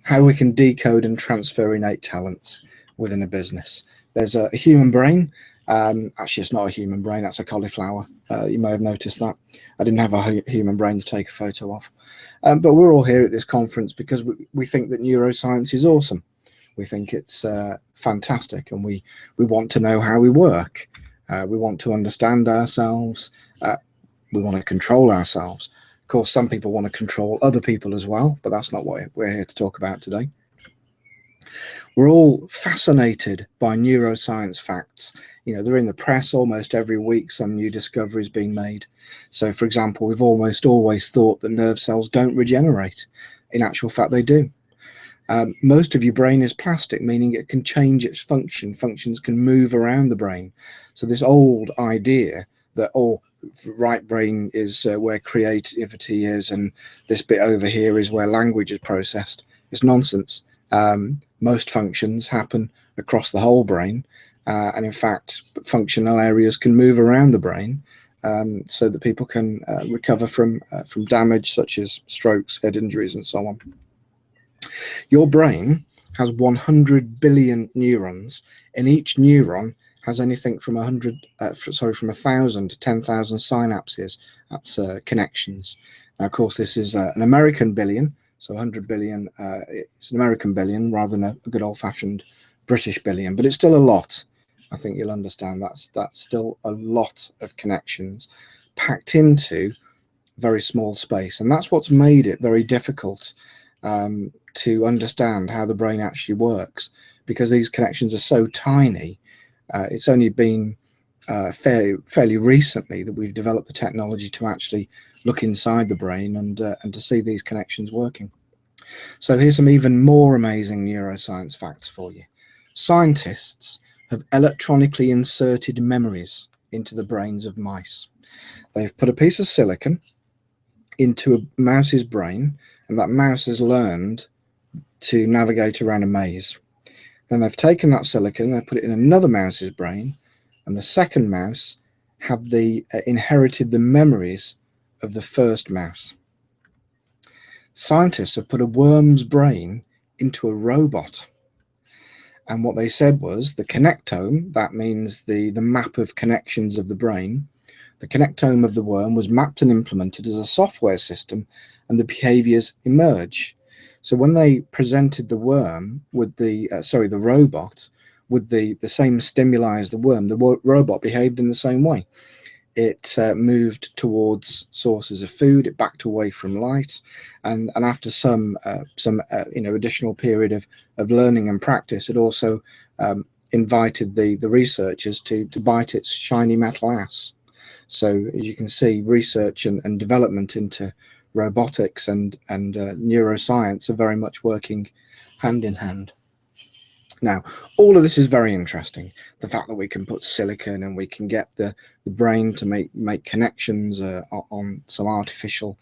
how we can decode and transfer innate talents within a business. There's a human brain. Actually, it's not a human brain, that's a cauliflower. You may have noticed that. I didn't have a human brain to take a photo of. But we're all here at this conference because we think that neuroscience is awesome. We think it's fantastic, and we want to know how we work. We want to understand ourselves. We want to control ourselves. Of course, some people want to control other people as well, but that's not what we're here to talk about today. We're all fascinated by neuroscience facts. You know, they're in the press almost every week, some new discoveries being made. So, for example, we've almost always thought that nerve cells don't regenerate. In actual fact, they do. Most of your brain is plastic, meaning it can change its function. Functions can move around the brain. So this old idea that, right brain is where creativity is, and this bit over here is where language is processed, is nonsense. Most functions happen across the whole brain, and in fact, functional areas can move around the brain so that people can recover from damage such as strokes, head injuries, and so on. Your brain has 100 billion neurons, and each neuron has anything from 1,000 to 10,000 synapses. That's connections. Now, of course, this is an American billion. So 100 billion, it's an American billion rather than a good old-fashioned British billion, but it's still a lot. I think you'll understand that's still a lot of connections packed into very small space, and that's what's made it very difficult to understand how the brain actually works, because these connections are so tiny. It's only been fairly recently that we've developed the technology to actually look inside the brain and to see these connections working. So here's some even more amazing neuroscience facts for you. Scientists have electronically inserted memories into the brains of mice. They've put a piece of silicon into a mouse's brain, and that mouse has learned to navigate around a maze. Then they've taken that silicon, they've put it in another mouse's brain, and the second mouse have inherited the memories of the first mouse. Scientists have put a worm's brain into a robot, and what they said was the connectome, that means the map of connections of the brain, the connectome of the worm was mapped and implemented as a software system, and the behaviors emerge. So when they presented the worm with the robot with the same stimuli as the worm, the robot behaved in the same way. It moved towards sources of food, it backed away from light, and after some additional period of learning and practice, it also invited the researchers to bite its shiny metal ass. So as you can see, research and development into robotics and neuroscience are very much working hand in hand. Now, all of this is very interesting. The fact that we can put silicon and we can get the brain to make connections on some artificial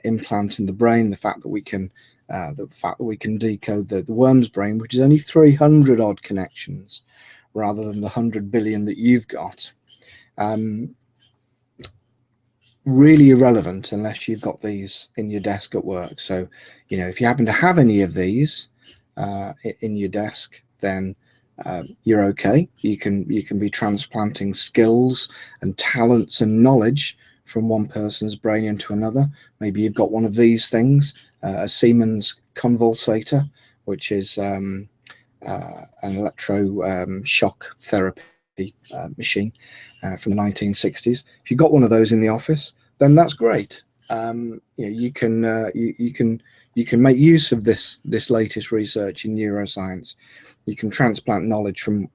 implant in the brain. The fact that we can decode the worm's brain, which is only 300 odd connections, rather than the 100 billion that you've got. Really irrelevant unless you've got these in your desk at work. So, you know, if you happen to have any of these in your desk, then you're okay. You can be transplanting skills and talents and knowledge from one person's brain into another. Maybe you've got one of these things, a Siemens convulsator, which is an electro shock therapy machine from the 1960s. If you've got one of those in the office, then that's great. You can make use of this latest research in neuroscience. You can transplant knowledge from,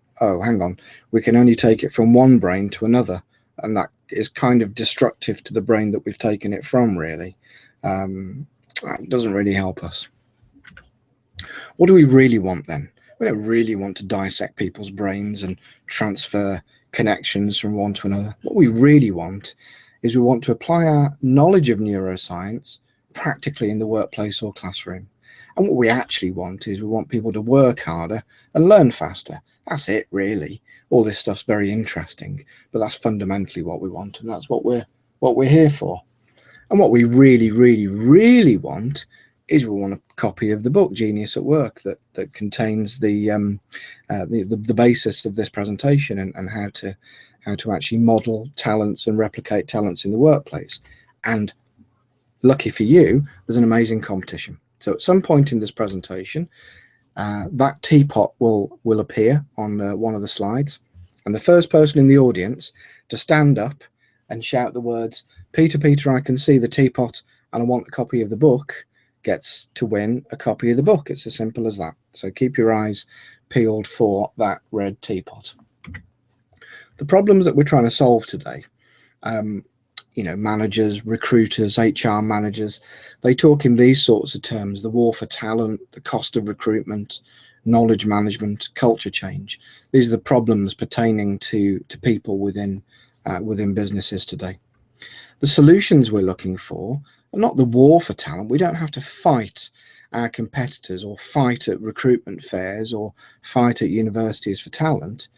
we can only take it from one brain to another, and that is kind of destructive to the brain that we've taken it from, really. It doesn't really help us. What do we really want then? We don't really want to dissect people's brains and transfer connections from one to another. What we really want is we want to apply our knowledge of neuroscience practically in the workplace or classroom. And what we actually want is we want people to work harder and learn faster. That's it, really. All this stuff's very interesting, but that's fundamentally what we want, and that's what we're here for. And what we really, really, really want is we want a copy of the book Genius at Work that contains the basis of this presentation, and how to actually model talents and replicate talents in the workplace. And lucky for you, there's an amazing competition. So at some point in this presentation, that teapot will appear on one of the slides, and the first person in the audience to stand up and shout the words, "Peter, Peter, I can see the teapot and I want a copy of the book," gets to win a copy of the book. It's as simple as that. So keep your eyes peeled for that red teapot. The problems that we're trying to solve today, managers, recruiters, HR managers, they talk in these sorts of terms: the war for talent, the cost of recruitment, knowledge management, culture change. These are the problems pertaining to people within businesses today. The solutions we're looking for are not the war for talent. We don't have to fight our competitors or fight at recruitment fairs or fight at universities for talent.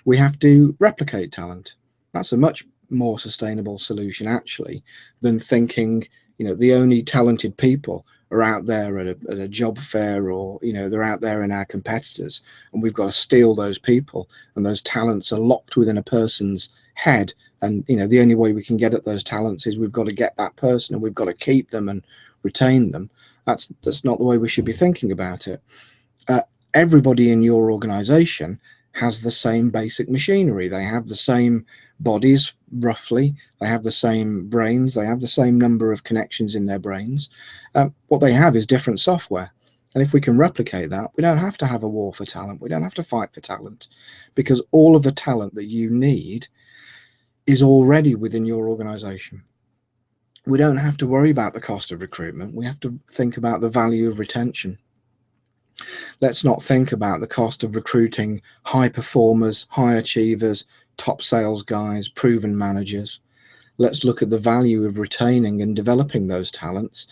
We have to replicate talent. That's a much more sustainable solution, actually, than thinking the only talented people are out there at a job fair, or they're out there in our competitors, and we've got to steal those people, and those talents are locked within a person's head, and the only way we can get at those talents is we've got to get that person, and we've got to keep them and retain them. That's not the way we should be thinking about it. Everybody in your organization has the same basic machinery. They have the same bodies, roughly. They have the same brains. They have the same number of connections in their brains. What they have is different software. And if we can replicate that, we don't have to have a war for talent. We don't have to fight for talent, because all of the talent that you need is already within your organization. We don't have to worry about the cost of recruitment. We have to think about the value of retention. Let's not think about the cost of recruiting high performers, high achievers, top sales guys, proven managers. Let's look at the value of retaining and developing those talents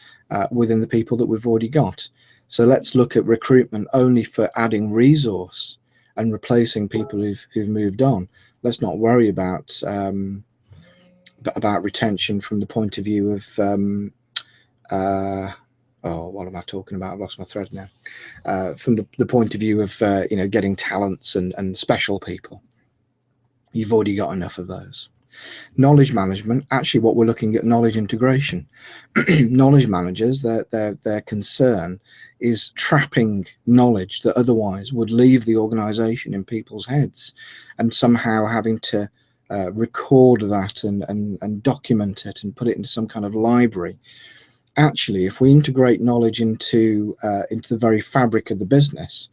within the people that we've already got. So let's look at recruitment only for adding resource and replacing people who've moved on. Let's not worry about retention from the point of view of what am I talking about? I've lost my thread now. From the point of view of getting talents and special people. You've already got enough of those. Knowledge management, actually what we're looking at, knowledge integration. Knowledge managers, their concern is trapping knowledge that otherwise would leave the organization in people's heads, and somehow having to record that and document it and put it into some kind of library. Actually, if we integrate knowledge into the very fabric of the business,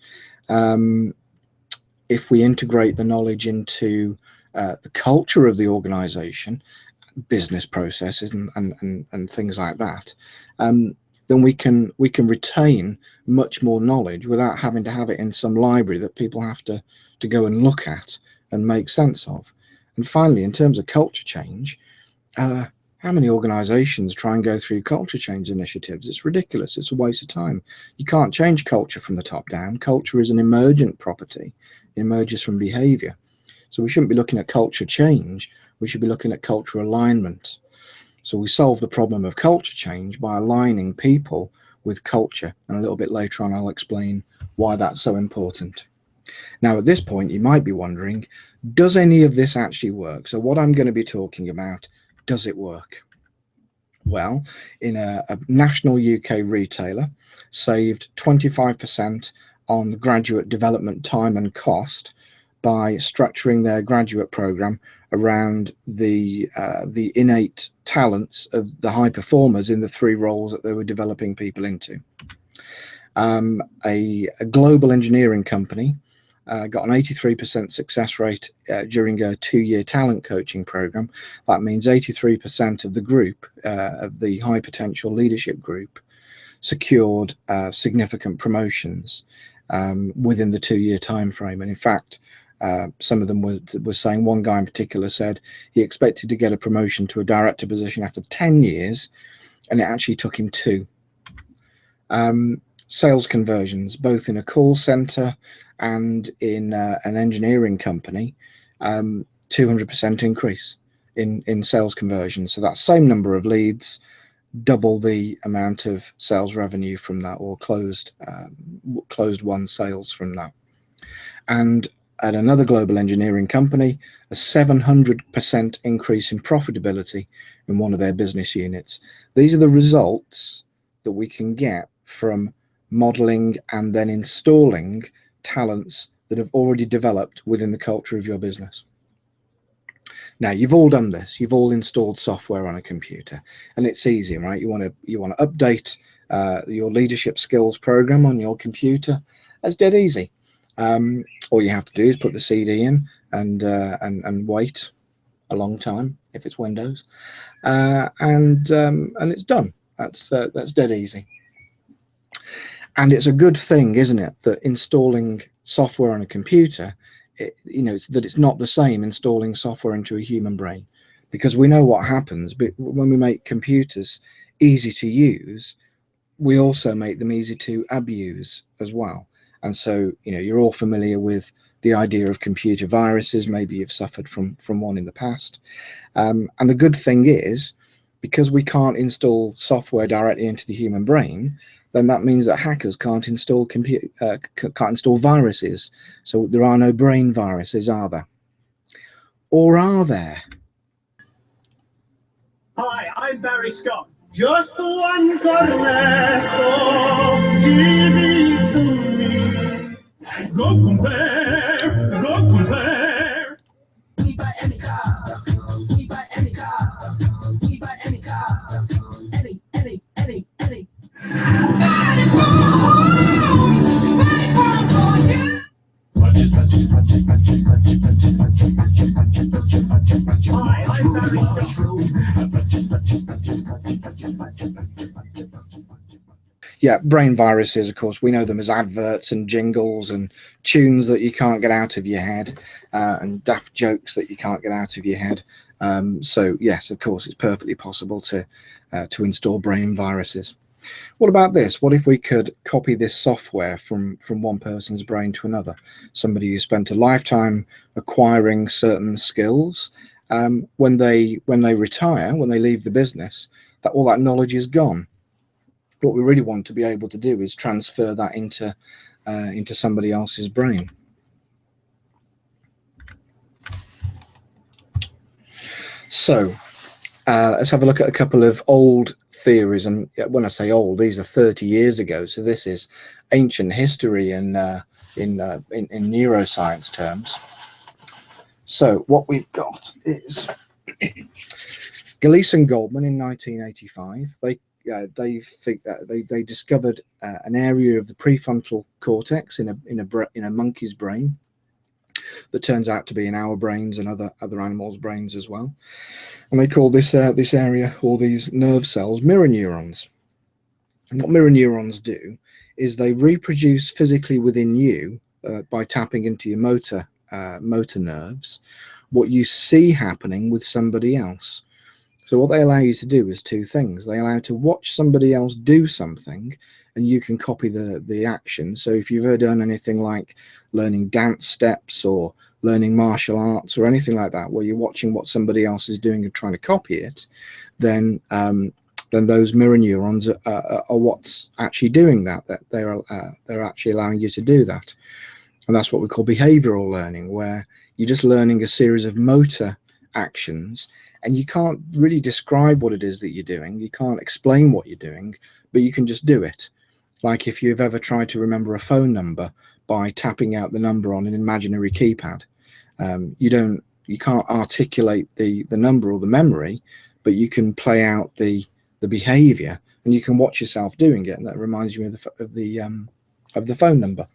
if we integrate the knowledge into the culture of the organization, business processes and things like that, then we can retain much more knowledge without having to have it in some library that people have to go and look at and make sense of. And finally, in terms of culture change, how many organizations try and go through culture change initiatives? It's ridiculous. It's a waste of time. You can't change culture from the top down. Culture is an emergent property. It emerges from behavior. So we shouldn't be looking at culture change. We should be looking at culture alignment. So we solve the problem of culture change by aligning people with culture. And a little bit later on, I'll explain why that's so important. Now, at this point, you might be wondering, does any of this actually work? So what I'm going to be talking about, does it work? Well, in a national UK retailer saved 25% on graduate development time and cost by structuring their graduate program around the innate talents of the high performers in the 3 roles that they were developing people into. A global engineering company got an 83% success rate during a 2-year talent coaching program. That means 83% of the group, of the high potential leadership group, secured significant promotions within the 2-year time frame. And in fact, some of them were saying, one guy in particular said he expected to get a promotion to a director position after 10 years, and it actually took him 2. Sales conversions, both in a call center and in an engineering company, 200% increase in sales conversions. So that same number of leads, double the amount of sales revenue from that, or closed won sales from that. And at another global engineering company, a 700% increase in profitability in one of their business units. These are the results that we can get from modeling and then installing talents that have already developed within the culture of your business. Now, you've all done this. You've all installed software on a computer, and it's easy, right? You want to update your leadership skills program on your computer. That's dead easy. All you have to do is put the CD in and wait a long time if it's Windows, and it's done. That's dead easy. And it's a good thing, isn't it, that installing software on a computer, that it's not the same installing software into a human brain, because we know what happens. But when we make computers easy to use, we also make them easy to abuse as well. And so, you're all familiar with the idea of computer viruses. Maybe you've suffered from one in the past. And the good thing is, because we can't install software directly into the human brain, then that means that hackers can't install viruses. So there are no brain viruses, are there? Or are there? Hi, I'm Barry Scott. Just one corner, give it to me. Go compare, go compare. We buy any car, we buy any car, we buy any car, any. Hi, I'm Barry Scott. Yeah, brain viruses, of course, we know them as adverts and jingles and tunes that you can't get out of your head, and daft jokes that you can't get out of your head. So yes, of course, it's perfectly possible to install brain viruses. What about this? What if we could copy this software from one person's brain to another? Somebody who spent a lifetime acquiring certain skills, when they retire, when they leave the business, that all that knowledge is gone. What we really want to be able to do is transfer that into somebody else's brain. So let's have a look at a couple of old theories. And when I say old, these are 30 years ago. So this is ancient history in neuroscience terms. So what we've got is Gleason Goldman in 1985. They discovered an area of the prefrontal cortex in a monkey's brain that turns out to be in our brains and other animals' brains as well. And they call this area, or these nerve cells, mirror neurons. And what mirror neurons do is they reproduce physically within you by tapping into your motor nerves what you see happening with somebody else. So what they allow you to do is two things. They allow you to watch somebody else do something, and you can copy the action. So if you've ever done anything like learning dance steps or learning martial arts or anything like that, where you're watching what somebody else is doing and trying to copy it, then those mirror neurons are what's actually doing that. That they're actually allowing you to do that, and that's what we call behavioral learning, where you're just learning a series of motor actions. And you can't really describe what it is that you're doing. You can't explain what you're doing, but you can just do it. Like if you've ever tried to remember a phone number by tapping out the number on an imaginary keypad. You can't articulate the number or the memory, but you can play out the behavior, and you can watch yourself doing it, and that reminds you of the phone number.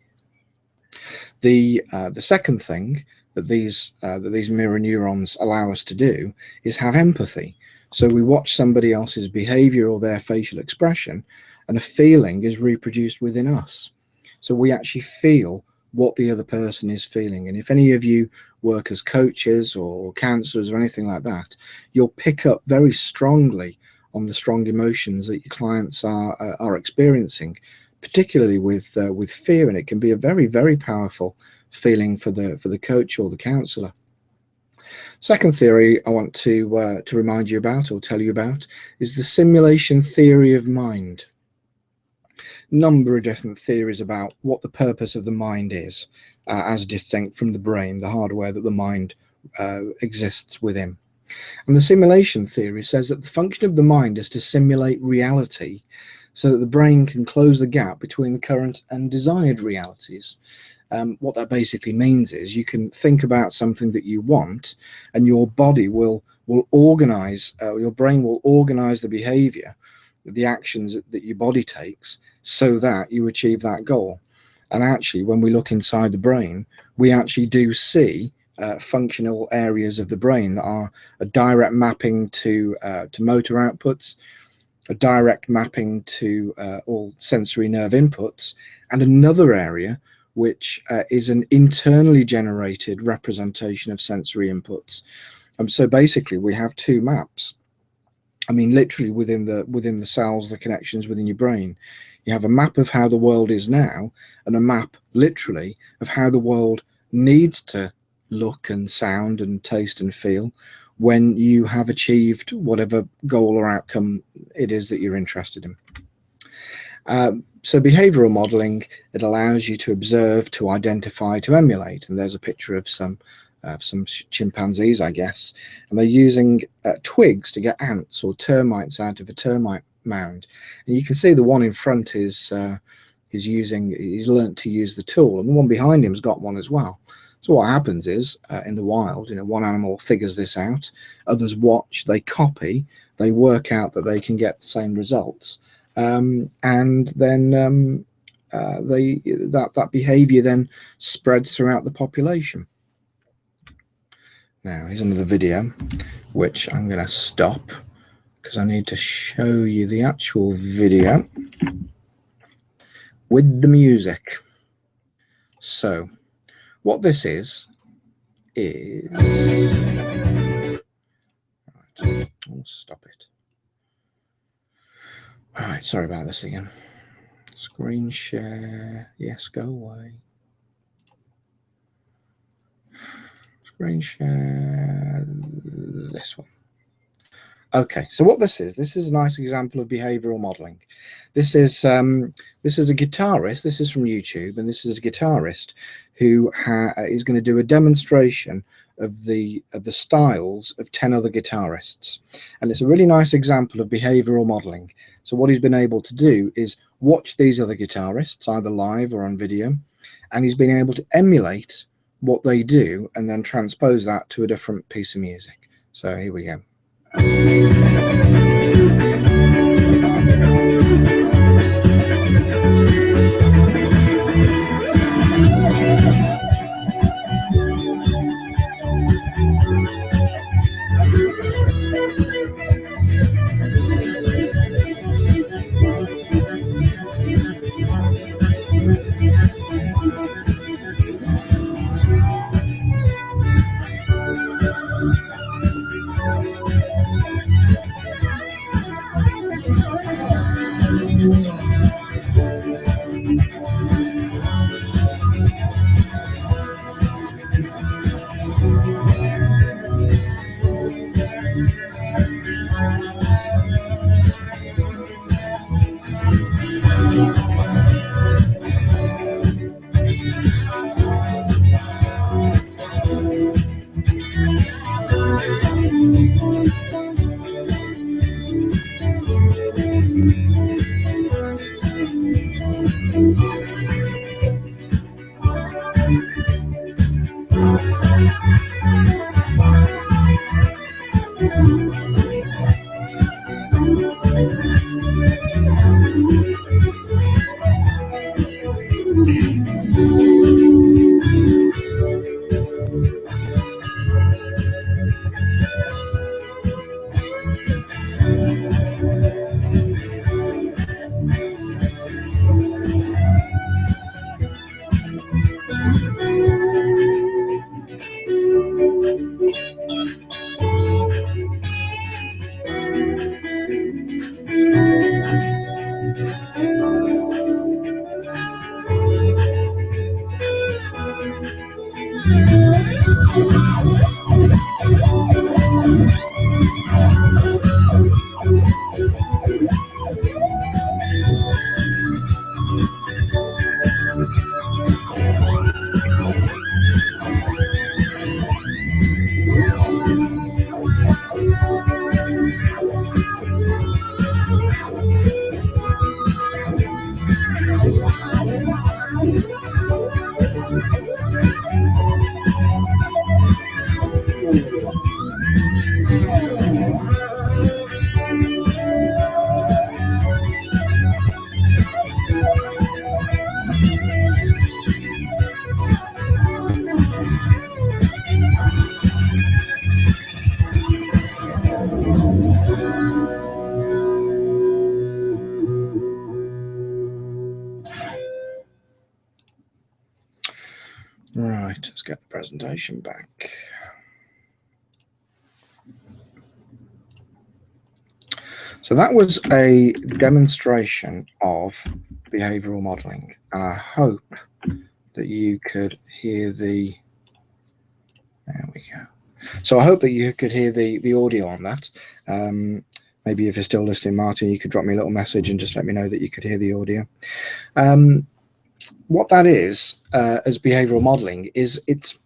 The second thing that these mirror neurons allow us to do is have empathy. So we watch somebody else's behavior or their facial expression, and a feeling is reproduced within us. So we actually feel what the other person is feeling. And if any of you work as coaches or counselors or anything like that, you'll pick up very strongly on the strong emotions that your clients are experiencing, particularly with fear. And it can be a very, very powerful feeling for the coach or the counselor. Second theory I want to remind you about, or tell you about, is the simulation theory of mind. Number of different theories about what the purpose of the mind is, as distinct from the brain, the hardware that the mind exists within. And the simulation theory says that the function of the mind is to simulate reality so that the brain can close the gap between the current and desired realities. What that basically means is you can think about something that you want, and your body will organize, your brain will organize the behavior, the actions that your body takes, so that you achieve that goal. And actually, when we look inside the brain, we actually do see functional areas of the brain that are a direct mapping to motor outputs, a direct mapping to all sensory nerve inputs, and another area which is an internally generated representation of sensory inputs. So basically, we have two maps. I mean, literally within the cells, the connections within your brain, you have a map of how the world is now, and a map, literally, of how the world needs to look and sound and taste and feel when you have achieved whatever goal or outcome it is that you're interested in. So behavioral modeling, it allows you to observe, to identify, to emulate. And there's a picture of some chimpanzees, I guess, and they're using twigs to get ants or termites out of a termite mound. And you can see the one in front is he's learnt to use the tool, and the one behind him's got one as well. So what happens is, in the wild, one animal figures this out, others watch, they copy, they work out that they can get the same results, and then that behavior then spreads throughout the population. Now, here's another video, which I'm going to stop because I need to show you the actual video with the music. So, what this is right, I'll stop it. All right, sorry about this again. Screen share, yes, go away. Screen share, this one. Okay, so what this is a nice example of behavioral modeling. This is a guitarist. This is from YouTube, and this is a guitarist who is going to do a demonstration of the styles of 10 other guitarists, and it's a really nice example of behavioral modeling. So what he's been able to do is watch these other guitarists, either live or on video, and he's been able to emulate what they do and then transpose that to a different piece of music. So here we go. Right, let's get the presentation back. So that was a demonstration of behavioral modeling, and I hope that you could hear the, there we go. So I hope that you could hear the audio on that. Maybe if you're still listening, Martin, you could drop me a little message and just let me know that you could hear the audio. What that is, as behavioral modeling, is it's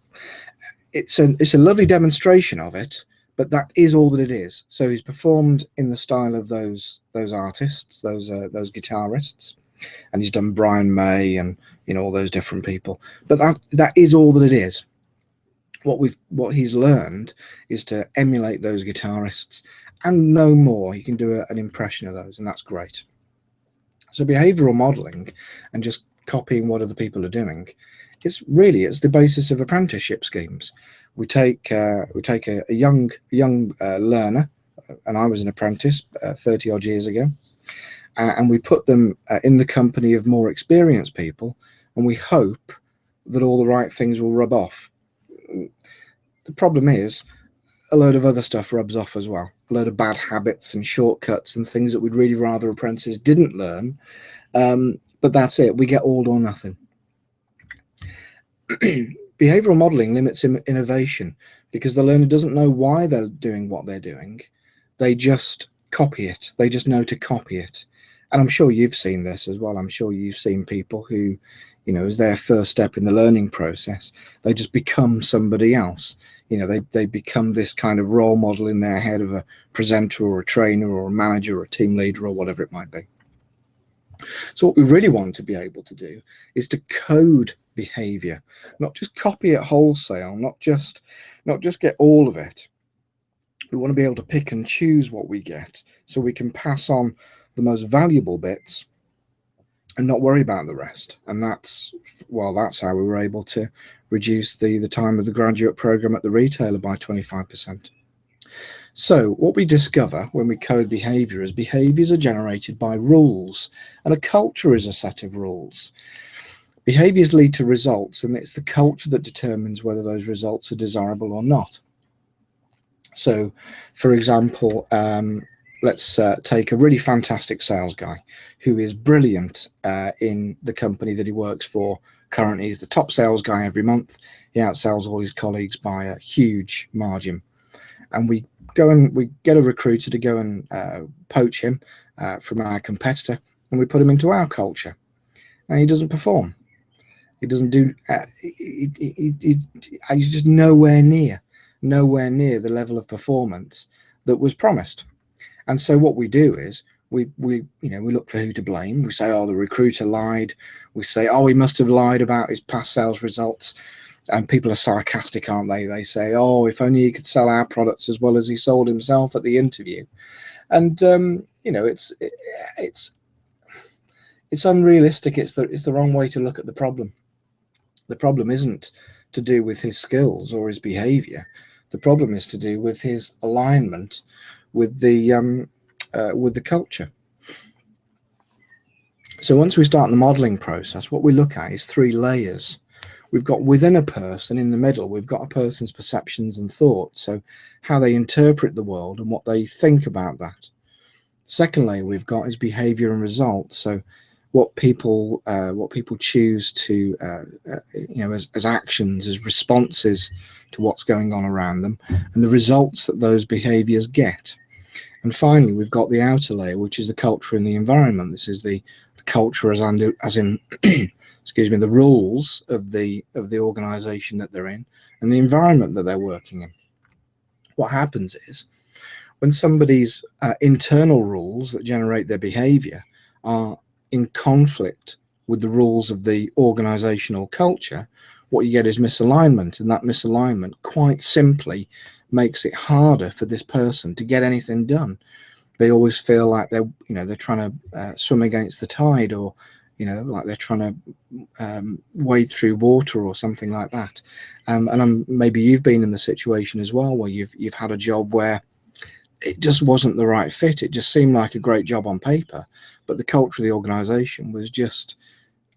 a lovely demonstration of it, but that is all that it is. So he's performed in the style of those artists, those guitarists, and he's done Brian May and all those different people. But that is all that it is. What he's learned is to emulate those guitarists and no more. He can do an impression of those, and that's great. So behavioral modeling and just copying what other people are doing, it's the basis of apprenticeship schemes. We take a young learner, and I was an apprentice 30 odd years ago, and we put them in the company of more experienced people, and we hope that all the right things will rub off. The problem is a load of other stuff rubs off as well. A load of bad habits and shortcuts and things that we'd really rather apprentices didn't learn. But that's it. We get all or nothing. Behavioral modeling limits innovation because the learner doesn't know why they're doing what they're doing. They just copy it. They just know to copy it. And I'm sure you've seen this as well. I'm sure you've seen people who, as their first step in the learning process, they just become somebody else. They become this kind of role model in their head of a presenter or a trainer or a manager or a team leader or whatever it might be. So what we really want to be able to do is to code behavior, not just copy it wholesale, not just get all of it. We want to be able to pick and choose what we get so we can pass on the most valuable bits and not worry about the rest. And that's how we were able to reduce the time of the graduate program at the retailer by 25%. So what we discover when we code behavior is behaviors are generated by rules, and a culture is a set of rules. Behaviors lead to results, and it's the culture that determines whether those results are desirable or not. So, for example, let's take a really fantastic sales guy who is brilliant in the company that he works for. Currently, he's the top sales guy every month. He outsells all his colleagues by a huge margin. And we get a recruiter to go and poach him from our competitor, and we put him into our culture. And he doesn't perform. He doesn't do. He's just nowhere near the level of performance that was promised. And so what we do is we look for who to blame. We say, oh, the recruiter lied. We say, oh, he must have lied about his past sales results. And people are sarcastic, aren't they? They say, oh, if only he could sell our products as well as he sold himself at the interview. And it's unrealistic. It's the wrong way to look at the problem. The problem isn't to do with his skills or his behavior. The problem is to do with his alignment with the culture. So once we start the modeling process, what we look at is 3 layers. We've got within a person, in the middle, we've got a person's perceptions and thoughts, so how they interpret the world and what they think about that. Second layer we've got is behavior and results, so what people choose to as actions, as responses to what's going on around them, and the results that those behaviors get. And finally, we've got the outer layer, which is the culture and the environment. This is the culture as in excuse me, the rules of the organization that they're in and the environment that they're working in. What happens is when somebody's internal rules that generate their behavior are in conflict with the rules of the organizational culture, what you get is misalignment, and that misalignment quite simply makes it harder for this person to get anything done. They always feel like they're trying to swim against the tide, or like they're trying to wade through water or something like that. And maybe you've been in the situation as well, where you've had a job where it just wasn't the right fit. It just seemed like a great job on paper, but the culture of the organization was just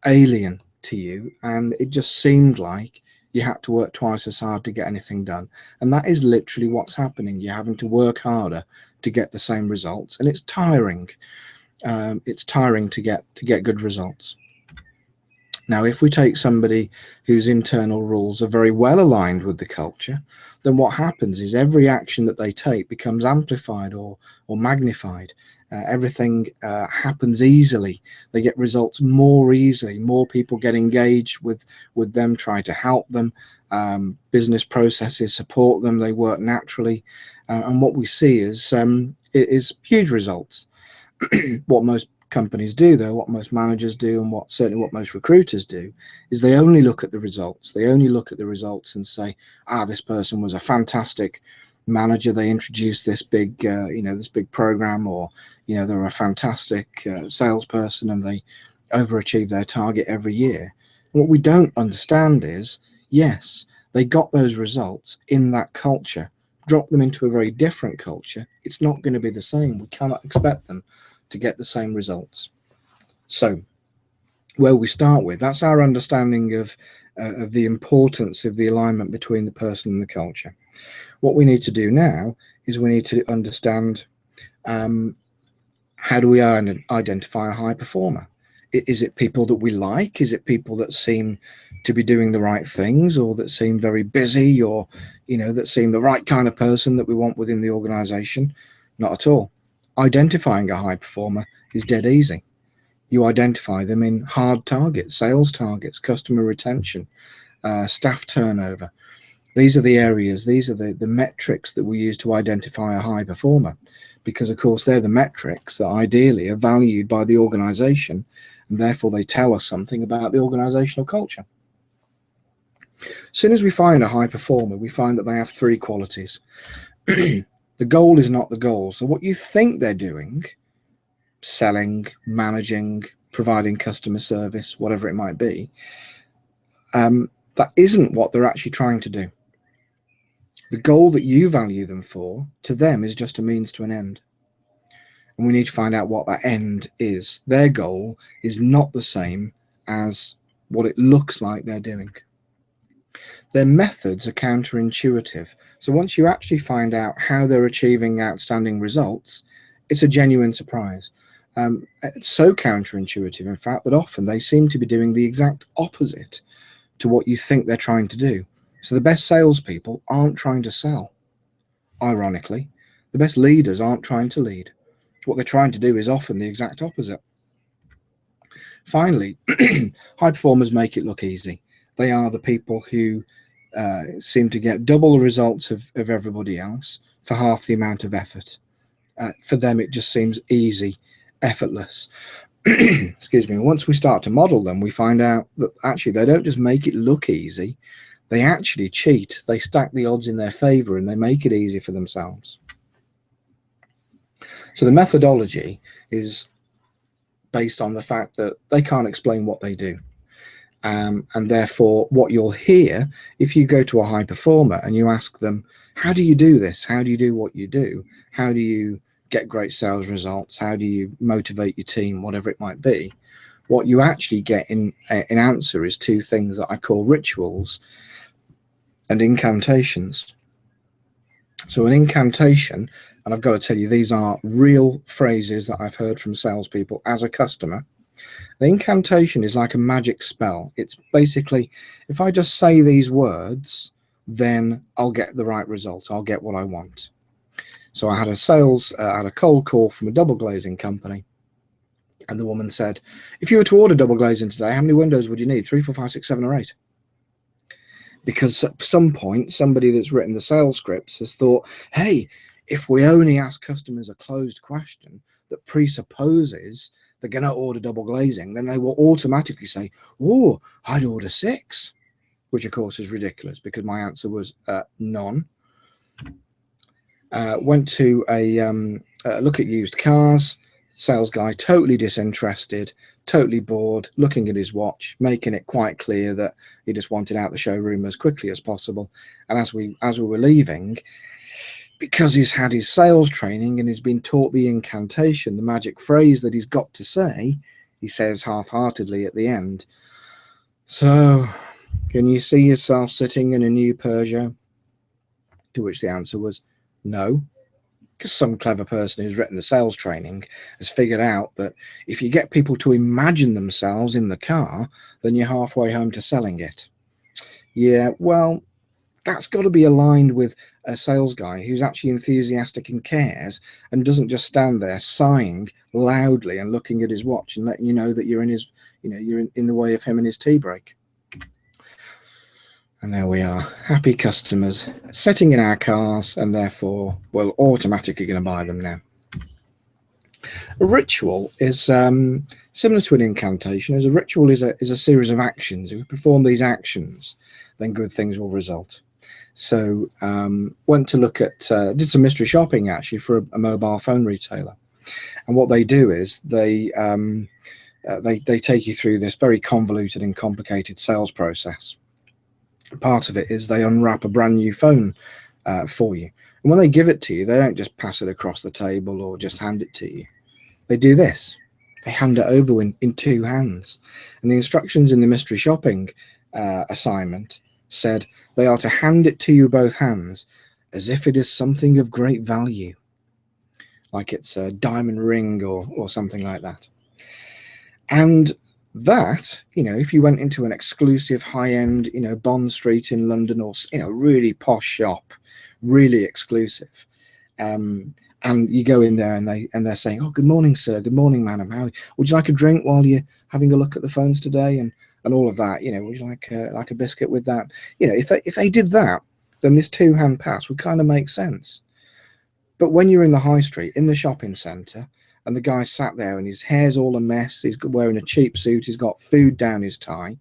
alien to you, and it just seemed like you had to work twice as hard to get anything done. And that is literally what's happening. You're having to work harder to get the same results, and it's tiring. It's tiring to get good results. Now, if we take somebody whose internal rules are very well aligned with the culture, then what happens is every action that they take becomes amplified or magnified. Everything happens easily. They get results more easily. More people get engaged with them, try to help them. Business processes support them. They work naturally. And what we see is huge results. What most companies do, though, what most managers do, and certainly what most recruiters do, is they only look at the results. They only look at the results and say, this person was a fantastic manager. They introduced this big, this big program, or they're a fantastic salesperson, and they overachieve their target every year. What we don't understand is, yes, they got those results in that culture. Drop them into a very different culture, it's not going to be the same. We cannot expect them to get the same results. So where we start with, that's our understanding of the importance of the alignment between the person and the culture. What we need to do now is we need to understand how do we identify a high performer. Is it people that we like? Is it people that seem to be doing the right things, or that seem very busy, or that seem the right kind of person that we want within the organization? Not at all. Identifying a high performer is dead easy. You identify them in hard targets, sales targets, customer retention, staff turnover. These are the areas, these are the metrics that we use to identify a high performer, because of course they're the metrics that ideally are valued by the organization, and therefore they tell us something about the organizational culture. As soon as we find a high performer, we find that they have three qualities. The goal is not the goal. So what you think they're doing, selling, managing, providing customer service, whatever it might be, that isn't what they're actually trying to do. The goal that you value them for, to them, is just a means to an end. And we need to find out what that end is. Their goal is not the same as what it looks like they're doing. Their methods are counterintuitive. So once you actually find out how they're achieving outstanding results, it's a genuine surprise. It's so counterintuitive, in fact, that often they seem to be doing the exact opposite to what you think they're trying to do. So the best salespeople aren't trying to sell. Ironically, the best leaders aren't trying to lead. What they're trying to do is often the exact opposite. Finally, high performers make it look easy. They are the people who seem to get double the results of everybody else for half the amount of effort. For them, it just seems easy, effortless. Excuse me. Once we start to model them, we find out that actually they don't just make it look easy, they actually cheat. They stack the odds in their favor, and they make it easy for themselves. So the methodology is based on the fact that they can't explain what they do. And therefore, what you'll hear if you go to a high performer and you ask them, how do you do this? How do you do what you do? How do you get great sales results? How do you motivate your team? Whatever it might be. What you actually get in answer is two things that I call rituals and incantations. So an incantation, and I've got to tell you, these are real phrases that I've heard from salespeople as a customer. The incantation is like a magic spell. It's basically, if I just say these words, then I'll get the right result. I'll get what I want. So I had a cold call from a double glazing company. And the woman said, if you were to order double glazing today, how many windows would you need? 3, 4, 5, 6, 7, or 8? Because at some point, somebody that's written the sales scripts has thought, hey, if we only ask customers a closed question that presupposes they're going to order double glazing, then they will automatically say, oh, I'd order 6, which of course is ridiculous because my answer was none. Went to a look at used cars. Sales guy totally disinterested, totally bored, looking at his watch, making it quite clear that he just wanted out the showroom as quickly as possible. And as we were leaving, because he's had his sales training and he's been taught the incantation, the magic phrase that he's got to say, he says half-heartedly at the end, "So, can you see yourself sitting in a new Peugeot?" To which the answer was no, because some clever person who's written the sales training has figured out that if you get people to imagine themselves in the car, then you're halfway home to selling it. Yeah, well, that's got to be aligned with a sales guy who's actually enthusiastic and cares and doesn't just stand there sighing loudly and looking at his watch and letting you know that you're in his, you're in the way of him and his tea break. And there we are, happy customers sitting in our cars, and therefore we're automatically going to buy them now. A ritual is similar to an incantation. As a ritual is a series of actions. If we perform these actions, then good things will result. So went to look at, did some mystery shopping actually for a mobile phone retailer. And what they do is they take you through this very convoluted and complicated sales process. Part of it is they unwrap a brand new phone for you. And when they give it to you, they don't just pass it across the table or just hand it to you. They do this. They hand it over in 2 hands. And the instructions in the mystery shopping assignment said they are to hand it to you both hands as if it is something of great value, like it's a diamond ring or something like that. And that, if you went into an exclusive high-end, Bond Street in London, or really posh shop, really exclusive, and you go in there and they're saying, "Oh, good morning, sir. Good morning, madam. How would you like a drink while you're having a look at the phones today?" and all of that. Would you like a biscuit with that? If they did that, then this 2-hand pass would kind of make sense. But when you're in the high street, in the shopping centre, and the guy sat there and his hair's all a mess, he's wearing a cheap suit, he's got food down his tie,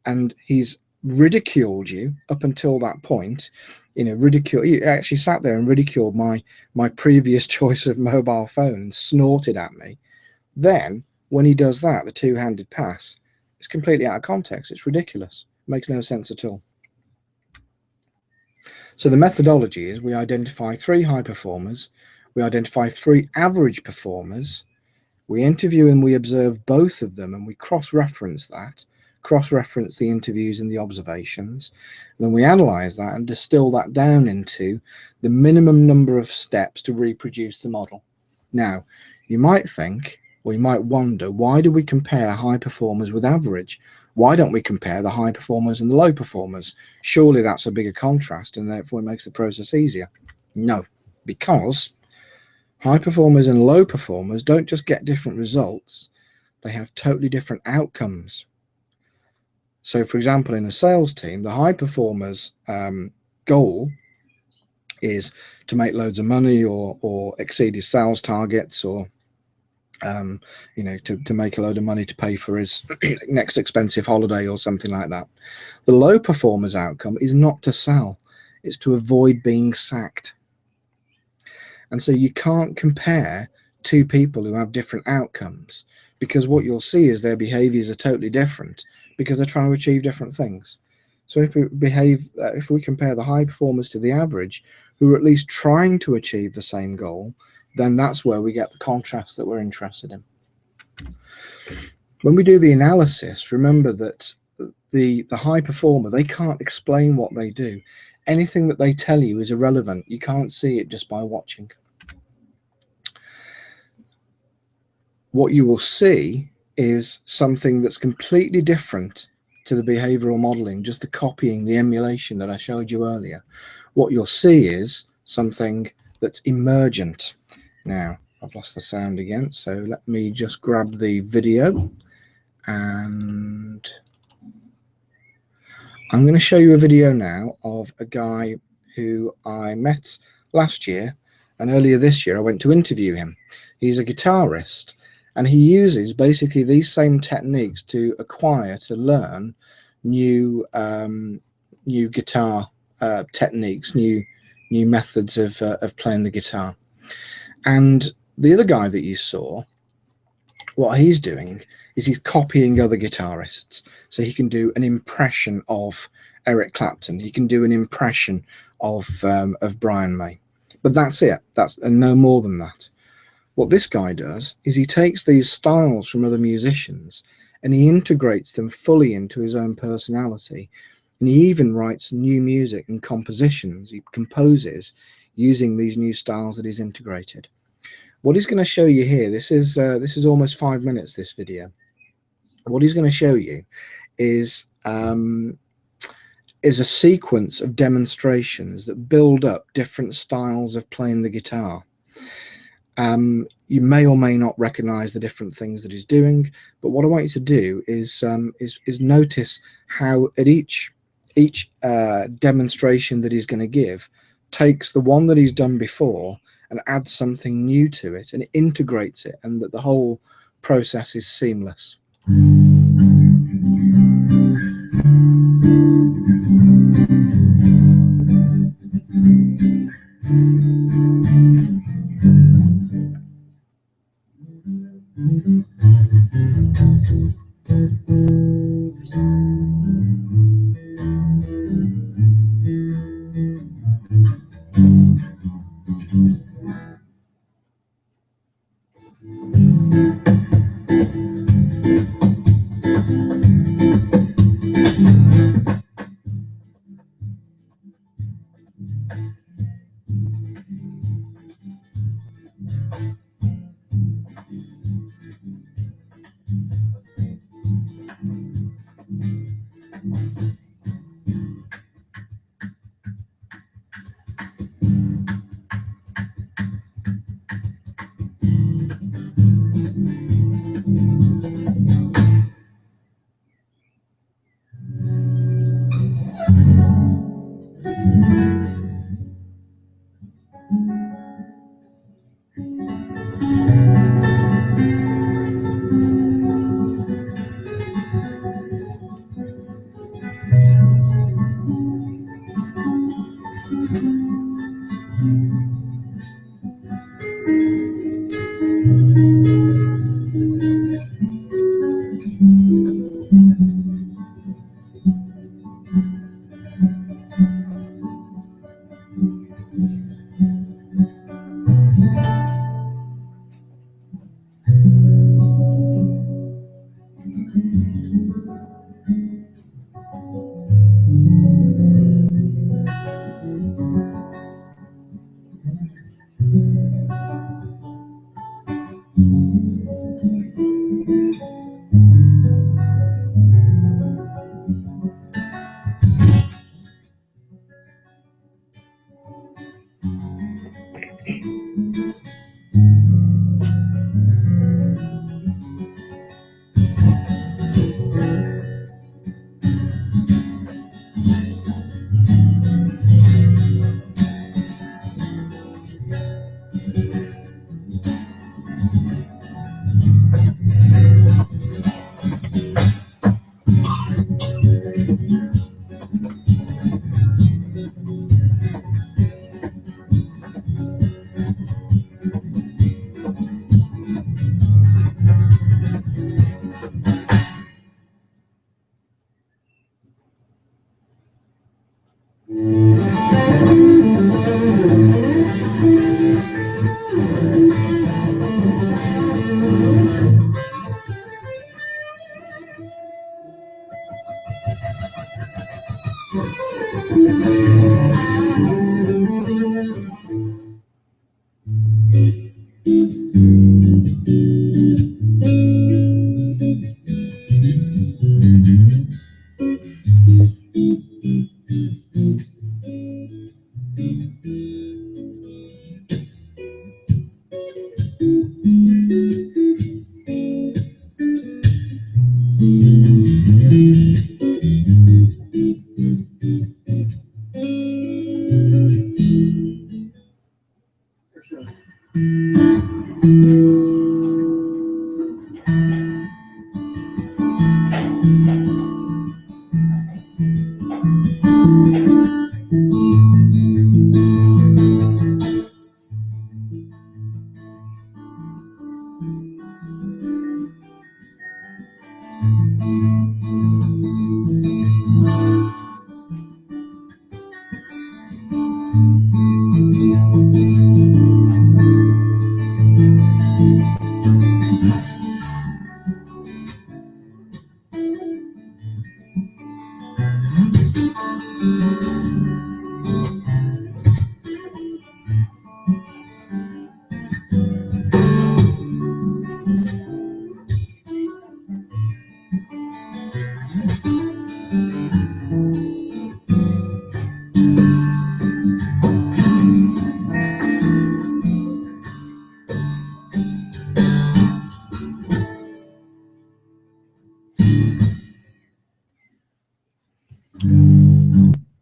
and he's ridiculed you up until that point, he actually sat there and ridiculed my previous choice of mobile phone and snorted at me. Then, when he does that, the 2-handed pass, it's completely out of context. It's ridiculous. It makes no sense at all. So the methodology is we identify 3 high performers, we identify 3 average performers, we interview and we observe both of them, and we cross-reference the interviews and the observations, and then we analyze that and distill that down into the minimum number of steps to reproduce the model. Now, you might think, or you might wonder, why do we compare high performers with average? Why don't we compare the high performers and the low performers? Surely that's a bigger contrast and therefore it makes the process easier. No, because high performers and low performers don't just get different results, they have totally different outcomes. So, for example, in a sales team, the high performers' goal is to make loads of money or exceed his sales targets, or to make a load of money to pay for his next expensive holiday or something like that. The low performer's outcome is not to sell, it's to avoid being sacked. And so you can't compare 2 people who have different outcomes, because what you'll see is their behaviors are totally different because they're trying to achieve different things. So if we compare the high performers to the average, who are at least trying to achieve the same goal, then that's where we get the contrast that we're interested in. When we do the analysis, remember that the high performer, they can't explain what they do. Anything that they tell you is irrelevant. You can't see it just by watching. What you will see is something that's completely different to the behavioral modeling, just the copying, the emulation that I showed you earlier. What you'll see is something that's emergent. Now, I've lost the sound again, so let me just grab the video, and I'm going to show you a video now of a guy who I met last year, and earlier this year I went to interview him. He's a guitarist, And he uses basically these same techniques to learn new new guitar techniques, new methods of playing the guitar. And the other guy that you saw, what he's doing is he's copying other guitarists. So he can do an impression of Eric Clapton. He can do an impression of Brian May. But that's it. That's and no more than that. What this guy does is he takes these styles from other musicians and he integrates them fully into his own personality. And he even writes new music and compositions. He composes using these new styles that he's integrated. What he's going to show you here, this is almost 5 minutes, this video. What he's going to show you is a sequence of demonstrations that build up different styles of playing the guitar. You may or may not recognize the different things that he's doing, but what I want you to do is notice how at each demonstration that he's going to give takes the one that he's done before and adds something new to it and integrates it, and that the whole process is seamless.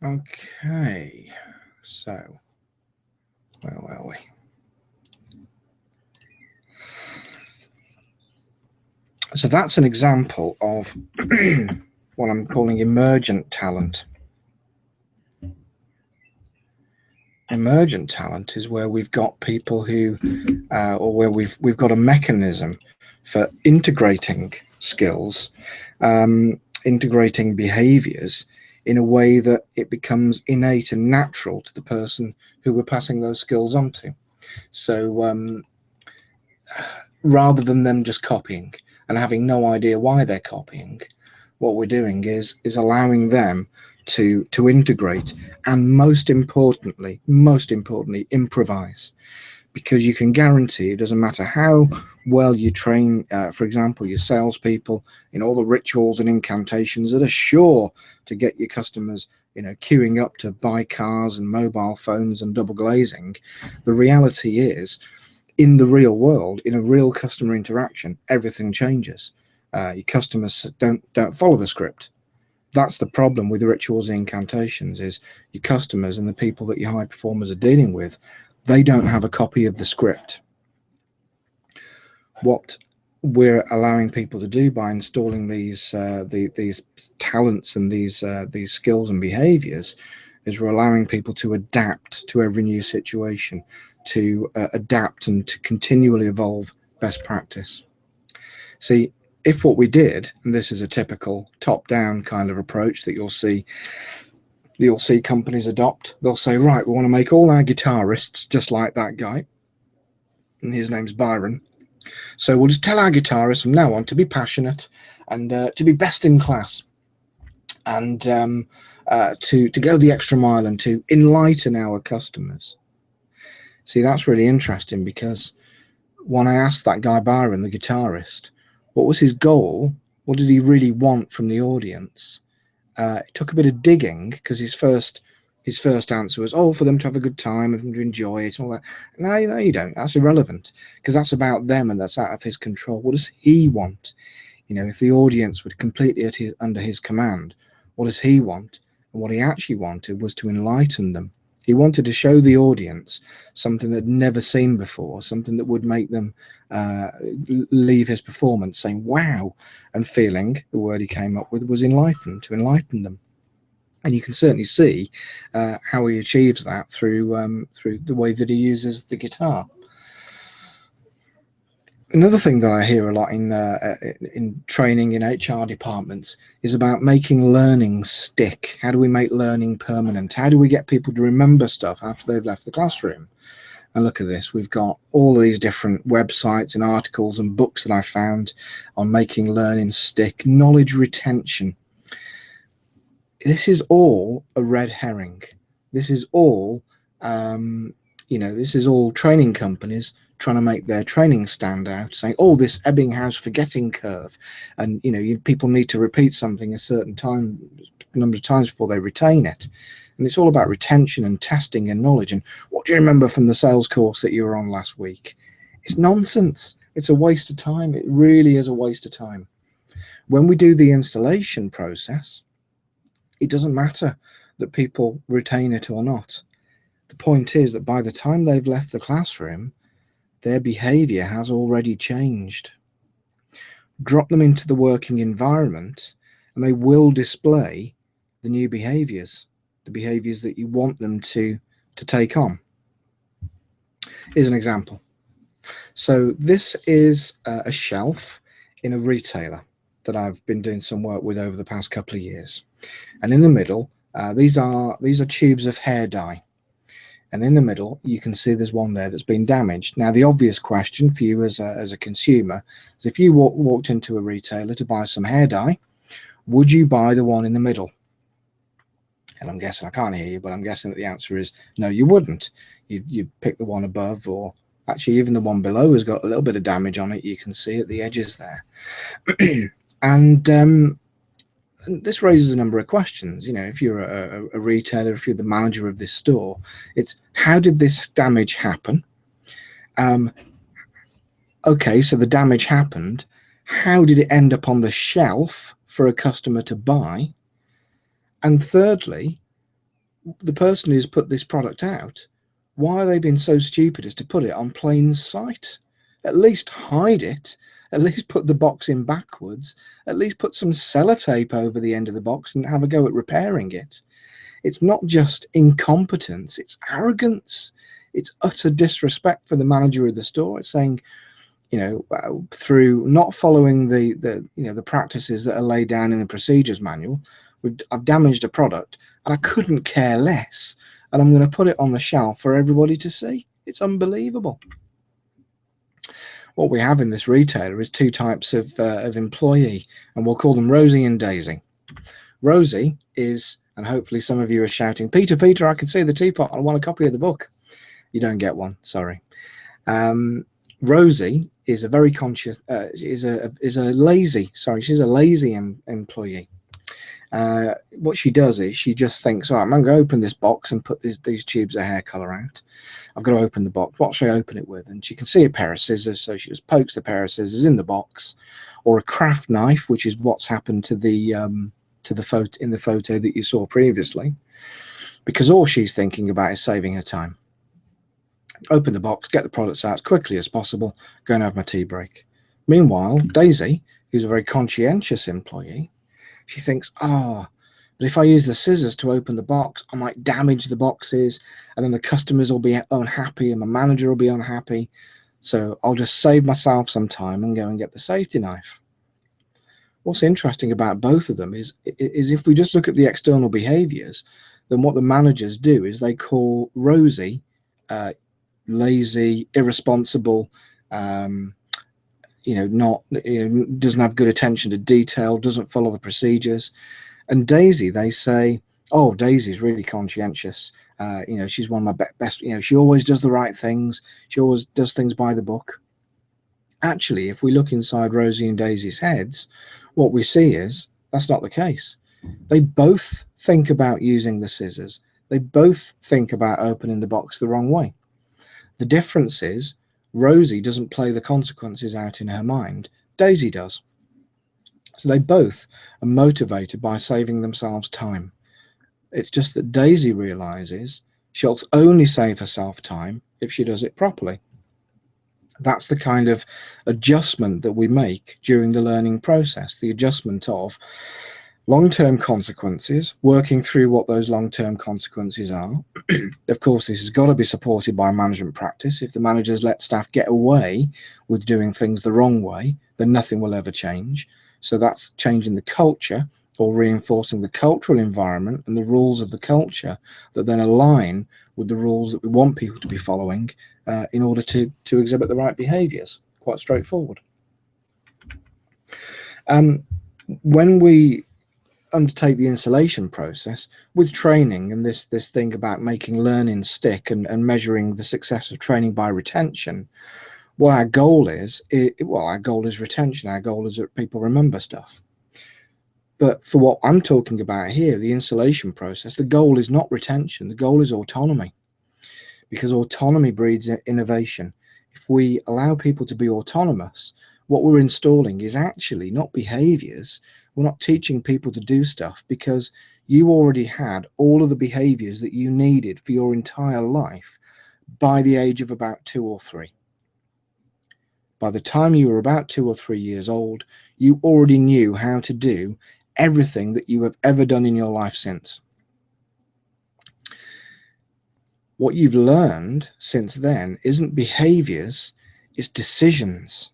Okay, so where were we? So that's an example of what I'm calling emergent talent. Emergent talent is where we've got people who, or where we've got a mechanism for integrating skills, integrating behaviors in a way that it becomes innate and natural to the person who we're passing those skills on to. So rather than them just copying and having no idea why they're copying, what we're doing is allowing them to integrate, and most importantly improvise, because you can guarantee it doesn't matter how well you train, for example, your salespeople in all the rituals and incantations that are sure to get your customers, queuing up to buy cars and mobile phones and double glazing. The reality is, in the real world, in a real customer interaction, everything changes. Your customers don't follow the script. That's the problem with rituals and incantations, is your customers and the people that your high performers are dealing with, they don't have a copy of the script. What we're allowing people to do by installing these talents and these skills and behaviors is we're allowing people to adapt to every new situation, to adapt and to continually evolve best practice. See, if what we did, and this is a typical top-down kind of approach that you'll see companies adopt, they'll say, right, we want to make all our guitarists just like that guy, and his name's Byron. So we'll just tell our guitarists from now on to be passionate and to be best in class, and to go the extra mile and to enlighten our customers. See, that's really interesting, because when I asked that guy Byron, the guitarist, what was his goal, what did he really want from the audience, it took a bit of digging, because his first answer was, for them to have a good time and to enjoy it and all that. No, you don't. That's irrelevant, because that's about them and that's out of his control. What does he want? If the audience were completely under his command, what does he want? And what he actually wanted was to enlighten them. He wanted to show the audience something they'd never seen before, something that would make them leave his performance saying, wow, and feeling, the word he came up with was enlightened, to enlighten them. And you can certainly see how he achieves that through the way that he uses the guitar. Another thing that I hear a lot in training in HR departments is about making learning stick. How do we make learning permanent? How do we get people to remember stuff after they've left the classroom? And look at this. We've got all these different websites and articles and books that I found on making learning stick, knowledge retention. This is all a red herring. This is all, this is all training companies trying to make their training stand out, saying, this Ebbinghaus forgetting curve, and people need to repeat something a certain number of times before they retain it. And it's all about retention and testing and knowledge. And what do you remember from the sales course that you were on last week? It's nonsense. It's a waste of time. It really is a waste of time. When we do the installation process, it doesn't matter that people retain it or not. The point is that by the time they've left the classroom, their behavior has already changed. Drop them into the working environment and they will display the new behaviors, the behaviors that you want them to take on. Here's an example. So this is a shelf in a retailer that I've been doing some work with over the past couple of years. And in the middle, these are tubes of hair dye. And in the middle, you can see there's one there that's been damaged. Now, the obvious question for you as a consumer is, if you walked into a retailer to buy some hair dye, would you buy the one in the middle? And I'm guessing, I can't hear you, but I'm guessing that the answer is no, you wouldn't. You'd pick the one above, or actually even the one below has got a little bit of damage on it. You can see at the edges there. And this raises a number of questions. You know, if you're a retailer, if you're the manager of this store, it's how did this damage happen? Okay, so the damage happened. How did it end up on the shelf for a customer to buy? And thirdly, the person who's put this product out, why are they being so stupid as to put it on plain sight? At least hide it, at least put the box in backwards, at least put some sellotape over the end of the box and have a go at repairing it. It's not just incompetence, it's arrogance. It's utter disrespect for the manager of the store. It's saying, you know, through not following the practices that are laid down in the procedures manual, I've damaged a product and I couldn't care less, and I'm going to put it on the shelf for everybody to see. It's unbelievable. What we have in this retailer is two types of employee, and we'll call them Rosie and Daisy. Rosie is, and hopefully some of you are shouting, Peter, Peter, I can see the teapot, I want a copy of the book. You don't get one, sorry. Rosie is a very conscious, she's a lazy employee. What she does is she just thinks, all right, I'm going to open this box and put these tubes of hair color out. I've got to open the box. What should I open it with? And she can see a pair of scissors, so she just pokes the pair of scissors in the box, or a craft knife, which is what's happened to the photo in the photo that you saw previously, because all she's thinking about is saving her time. Open the box, get the products out as quickly as possible, go and have my tea break. Meanwhile, Daisy, who's a very conscientious employee, she thinks, but if I use the scissors to open the box, I might damage the boxes, and then the customers will be unhappy and my manager will be unhappy. So I'll just save myself some time and go and get the safety knife. What's interesting about both of them is if we just look at the external behaviors, then what the managers do is they call Rosie lazy, irresponsible, doesn't have good attention to detail, doesn't follow the procedures. And Daisy, they say, oh, Daisy's really conscientious. She's one of my best. She always does the right things. She always does things by the book. Actually, if we look inside Rosie and Daisy's heads, what we see is that's not the case. They both think about using the scissors. They both think about opening the box the wrong way. The difference is Rosie doesn't play the consequences out in her mind. Daisy does. So they both are motivated by saving themselves time. It's just that Daisy realizes she'll only save herself time if she does it properly. That's the kind of adjustment that we make during the learning process, the adjustment of long-term consequences, working through what those long-term consequences are. Of course, this has got to be supported by management practice. If the managers let staff get away with doing things the wrong way, then nothing will ever change. So that's changing the culture, or reinforcing the cultural environment and the rules of the culture that then align with the rules that we want people to be following in order to exhibit the right behaviors. Quite straightforward. When we undertake the installation process with training and this thing about making learning stick and measuring the success of training by retention, what our goal is retention. Our goal is that people remember stuff. But for what I'm talking about here, the installation process, the goal is not retention. The goal is autonomy, because autonomy breeds innovation. If we allow people to be autonomous, what we're installing is actually not behaviors. We're not teaching people to do stuff, because you already had all of the behaviors that you needed for your entire life by the age of about 2 or 3. By the time you were about 2 or 3 years old, you already knew how to do everything that you have ever done in your life since. What you've learned since then isn't behaviors, it's decisions,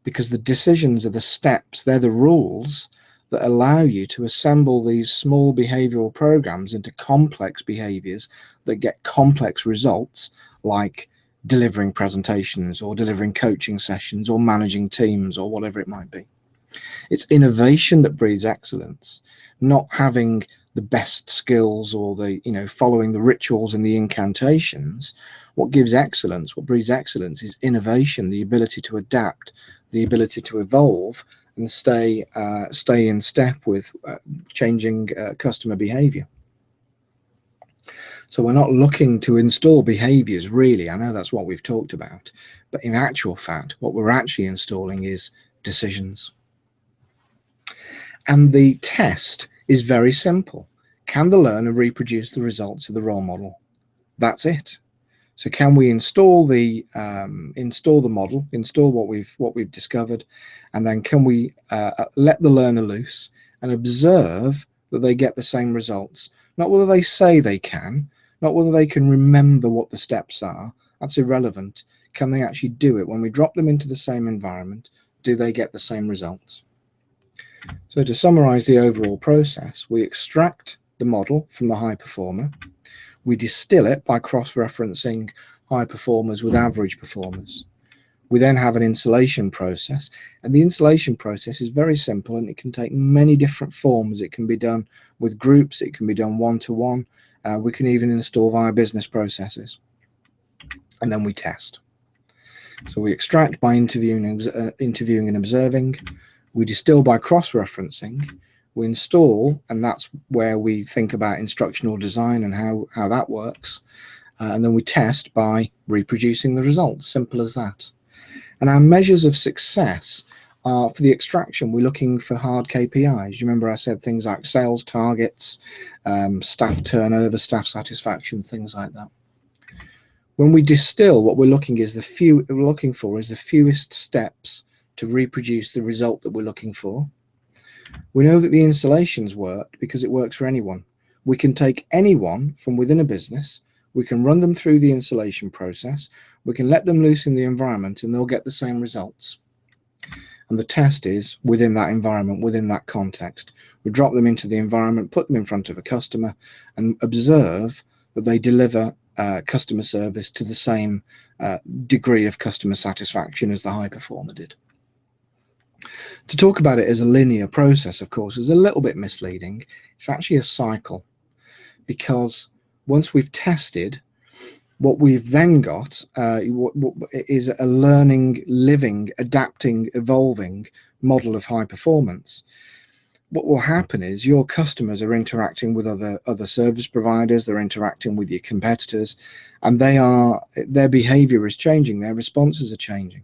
because the decisions are the steps, they're the rules that allow you to assemble these small behavioral programs into complex behaviors that get complex results, like delivering presentations or delivering coaching sessions or managing teams or whatever it might be. It's innovation that breeds excellence, not having the best skills or the, following the rituals and the incantations. What gives excellence, what breeds excellence, is innovation, the ability to adapt, the ability to evolve and stay in step with changing customer behavior. So we're not looking to install behaviors, really. I know that's what we've talked about, but in actual fact, what we're actually installing is decisions. And the test is very simple. Can the learner reproduce the results of the role model? That's it. So can we install the model, install what we've discovered, and then can we let the learner loose and observe that they get the same results? Not whether they say they can, not whether they can remember what the steps are. That's irrelevant. Can they actually do it? When we drop them into the same environment, do they get the same results? So to summarize the overall process, we extract the model from the high performer. We distill it by cross-referencing high performers with average performers. We then have an installation process, and the installation process is very simple, and it can take many different forms. It can be done with groups, it can be done one-to-one, we can even install via business processes, and then we test. So we extract by interviewing and observing, we distill by cross-referencing, we install, and that's where we think about instructional design and how that works, and then we test by reproducing the results. Simple as that. And our measures of success are, for the extraction, we're looking for hard KPIs. You remember I said things like sales targets, staff turnover, staff satisfaction, things like that. When we distill, what we're looking for is the fewest steps to reproduce the result that we're looking for. We know that the installations work because it works for anyone. We can take anyone from within a business, we can run them through the installation process, we can let them loose in the environment, and they'll get the same results. And the test is within that environment, within that context. We drop them into the environment, put them in front of a customer, and observe that they deliver customer service to the same degree of customer satisfaction as the high performer did. To talk about it as a linear process, of course, is a little bit misleading. It's actually a cycle, because once we've tested, what we've then got is a learning, living, adapting, evolving model of high performance. What will happen is your customers are interacting with other service providers, they're interacting with your competitors, and their behavior is changing, their responses are changing.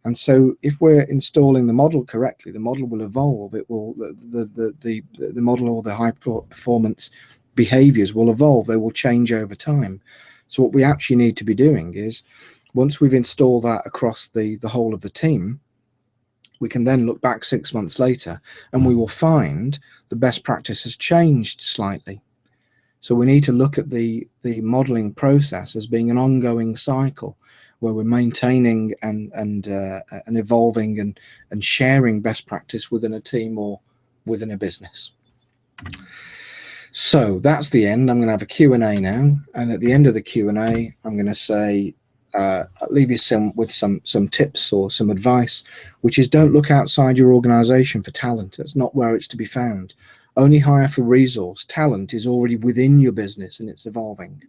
And so if we're installing the model correctly, the model will evolve. It will the model or the high performance behaviors will evolve. They will change over time. So what we actually need to be doing is, once we've installed that across the whole of the team, we can then look back 6 months later and we will find the best practice has changed slightly. So we need to look at the modeling process as being an ongoing cycle, where we're maintaining and evolving and sharing best practice within a team or within a business. So that's the end. I'm going to have a Q&A now, and at the end of the Q&A, I'm going to say, leave you with some tips or some advice, which is, don't look outside your organization for talent. That's not where it's to be found. Only hire for resource. Talent is already within your business and it's evolving.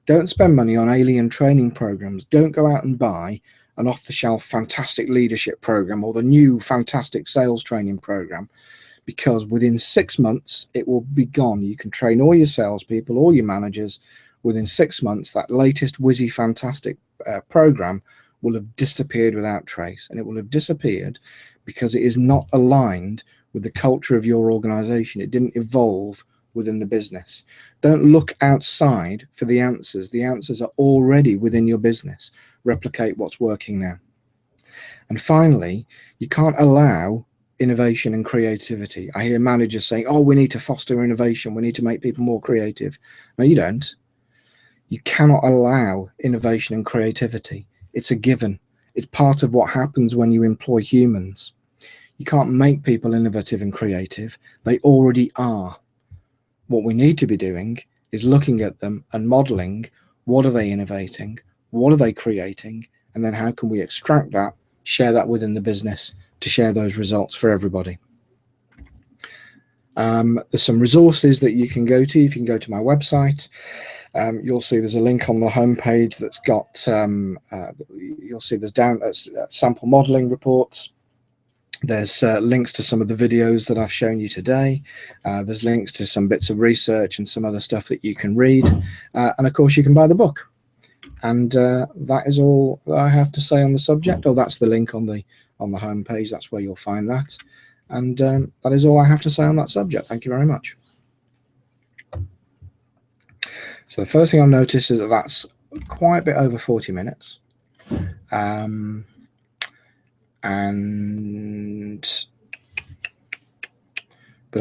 Don't spend money on alien training programs. Don't go out and buy an off-the-shelf fantastic leadership program or the new fantastic sales training program, because within 6 months it will be gone. You can train all your salespeople, all your managers. Within 6 months, that latest whizzy fantastic program will have disappeared without trace, and it will have disappeared because it is not aligned with the culture of your organization. It didn't evolve within the business. Don't look outside for the answers. The answers are already within your business. Replicate what's working now. And finally, you can't allow innovation and creativity. I hear managers saying, oh, we need to foster innovation, we need to make people more creative. No, you don't. You cannot allow innovation and creativity. It's a given. It's part of what happens when you employ humans. You can't make people innovative and creative. They already are. What we need to be doing is looking at them and modeling, what are they innovating, what are they creating, and then how can we extract that, share that within the business to share those results for everybody. There's some resources that you can go to. If you can go to my website, you'll see there's a link on the homepage that's got, you'll see there's sample modeling reports. There's links to some of the videos that I've shown you today. There's links to some bits of research and some other stuff that you can read. And of course, you can buy the book. And that is all that I have to say on the subject. Oh, that's the link on the homepage. That's where you'll find that. And that is all I have to say on that subject. Thank you very much. So the first thing I've noticed is that that's quite a bit over 40 minutes. But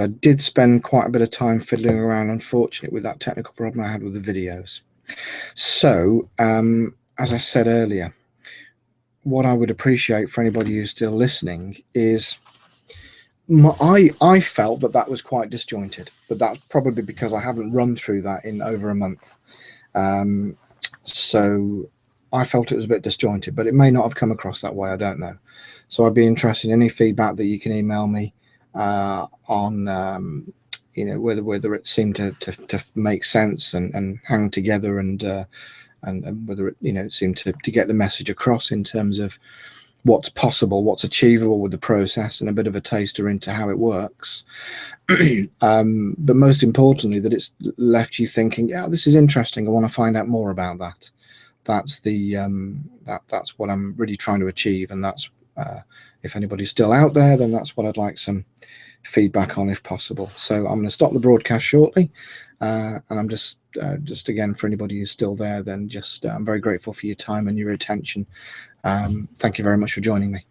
I did spend quite a bit of time fiddling around, unfortunately, with that technical problem I had with the videos. So, as I said earlier, what I would appreciate for anybody who's still listening is, I felt that was quite disjointed, but that's probably because I haven't run through that in over a month. So I felt it was a bit disjointed, but it may not have come across that way. I don't know. So I'd be interested in any feedback that you can email me on, you know, whether it seemed to make sense and hang together, and whether it, you know, seemed to get the message across in terms of what's possible, what's achievable with the process, and a bit of a taster into how it works. But most importantly, that it's left you thinking, yeah, this is interesting. I want to find out more about that. That's the that's what I'm really trying to achieve, and that's if anybody's still out there, then that's what I'd like some feedback on, if possible. So I'm going to stop the broadcast shortly, and I'm just again, for anybody who's still there, then just I'm very grateful for your time and your attention. Thank you very much for joining me.